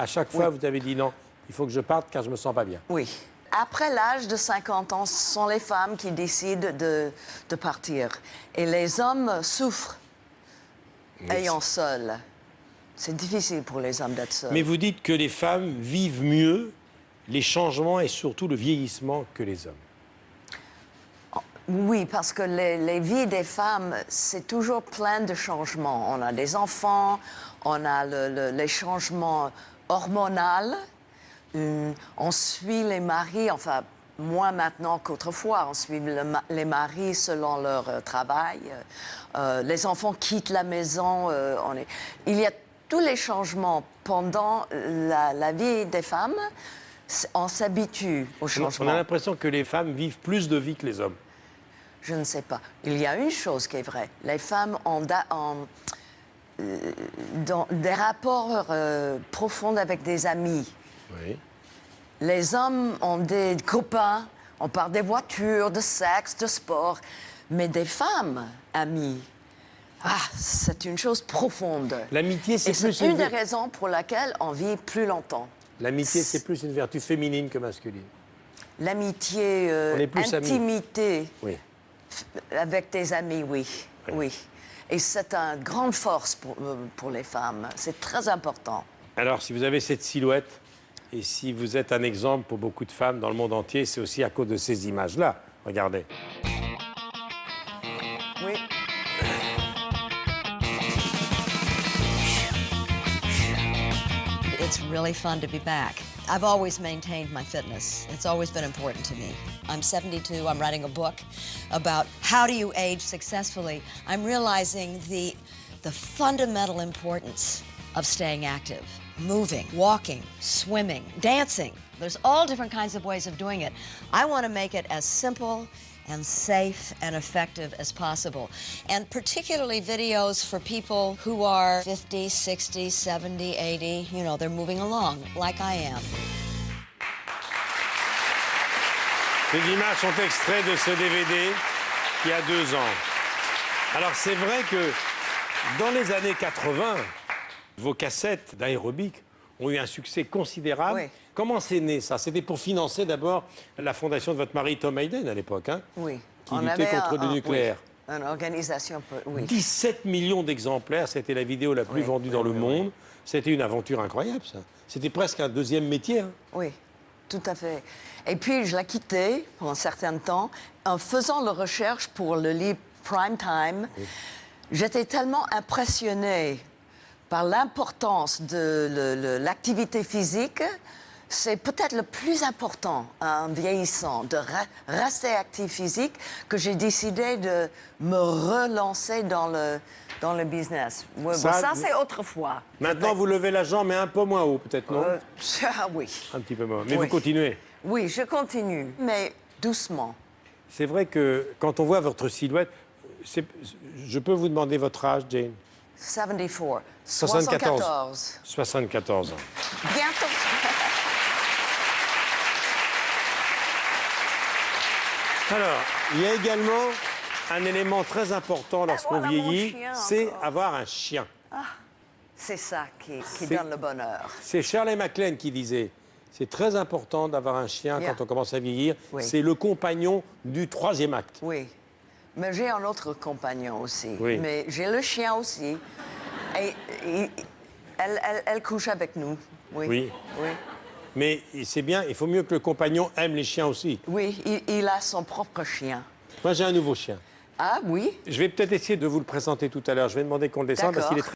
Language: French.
À chaque fois, vous avez dit non, il faut que je parte car je me sens pas bien. Oui. Après l'âge de 50 ans, ce sont les femmes qui décident de partir. Et les hommes souffrent ayant seuls. C'est difficile pour les hommes d'être seuls. Mais vous dites que les femmes vivent mieux les changements et surtout le vieillissement que les hommes. Oui, parce que les vies des femmes, c'est toujours plein de changements. On a des enfants, on a les changements hormonaux, on suit les maris, enfin, moins maintenant qu'autrefois, on suit les maris selon leur travail. Les enfants quittent la maison. Il y a tous les changements pendant la vie des femmes. On s'habitue aux changements. On a l'impression que les femmes vivent plus de vie que les hommes. Je ne sais pas. Il y a une chose qui est vraie. Les femmes ont des rapports profonds avec des amis. Oui. Les hommes ont des copains, on parle des voitures, de sexe, de sport. Mais des femmes, amies, c'est une chose profonde. L'amitié, c'est plus une des raisons pour laquelle on vit plus longtemps. L'amitié, c'est plus une vertu féminine que masculine. L'amitié, intimité. Oui. Avec tes amis, oui. Et c'est une grande force pour les femmes. C'est très important. Alors, si vous avez cette silhouette, et si vous êtes un exemple pour beaucoup de femmes dans le monde entier, c'est aussi à cause de ces images-là. Regardez. Oui. It's really fun to be back. I've always maintained my fitness. It's always been important to me. I'm 72. I'm writing a book about how do you age successfully. I'm realizing the fundamental importance of staying active, moving, walking, swimming, dancing. There's all different kinds of ways of doing it. I want to make it as simple and safe and effective as possible. And particularly videos for people who are 50, 60, 70, 80, you know, they're moving along like I am. Ces images sont extraits de ce DVD qui a 2 ans. Alors c'est vrai que dans les années 80, vos cassettes d'aérobic ont eu un succès considérable. Oui. Comment c'est né, ça? C'était pour financer d'abord la fondation de votre mari Tom Hayden à l'époque, hein? Oui. Qui luttait contre le nucléaire. Oui. Une organisation, oui. 17 millions d'exemplaires, c'était la vidéo la plus vendue dans le monde. C'était une aventure incroyable, ça. C'était presque un deuxième métier. Hein? Oui, tout à fait. Et puis, je l'ai quitté pour un certain temps. En faisant la recherche pour le livre Prime Time, j'étais tellement impressionnée par l'importance de l'activité physique. C'est peut-être le plus important en vieillissant, de rester actif physique, que j'ai décidé de me relancer dans le business. Ça c'est autrefois. Maintenant, vous levez la jambe, mais un peu moins haut, peut-être, non? Oui. Un petit peu moins. Mais vous continuez. Oui, je continue, mais doucement. C'est vrai que quand on voit votre silhouette, je peux vous demander votre âge, Jane? 74. 74. 74 ans. Bientôt. Alors, il y a également un élément très important lorsqu'on voilà mon vieillit, chien c'est encore. avoir un chien. C'est ça qui donne le bonheur. C'est Shirley MacLaine qui disait, c'est très important d'avoir un chien quand on commence à vieillir. Oui. C'est le compagnon du 3e acte. Oui. Mais j'ai un autre compagnon aussi. Oui. Mais j'ai le chien aussi. Et elle couche avec nous. Oui. Oui. Mais c'est bien, il faut mieux que le compagnon aime les chiens aussi. Oui, il a son propre chien. Moi, j'ai un nouveau chien. Ah oui? Je vais peut-être essayer de vous le présenter tout à l'heure. Je vais demander qu'on le descende parce qu'il est très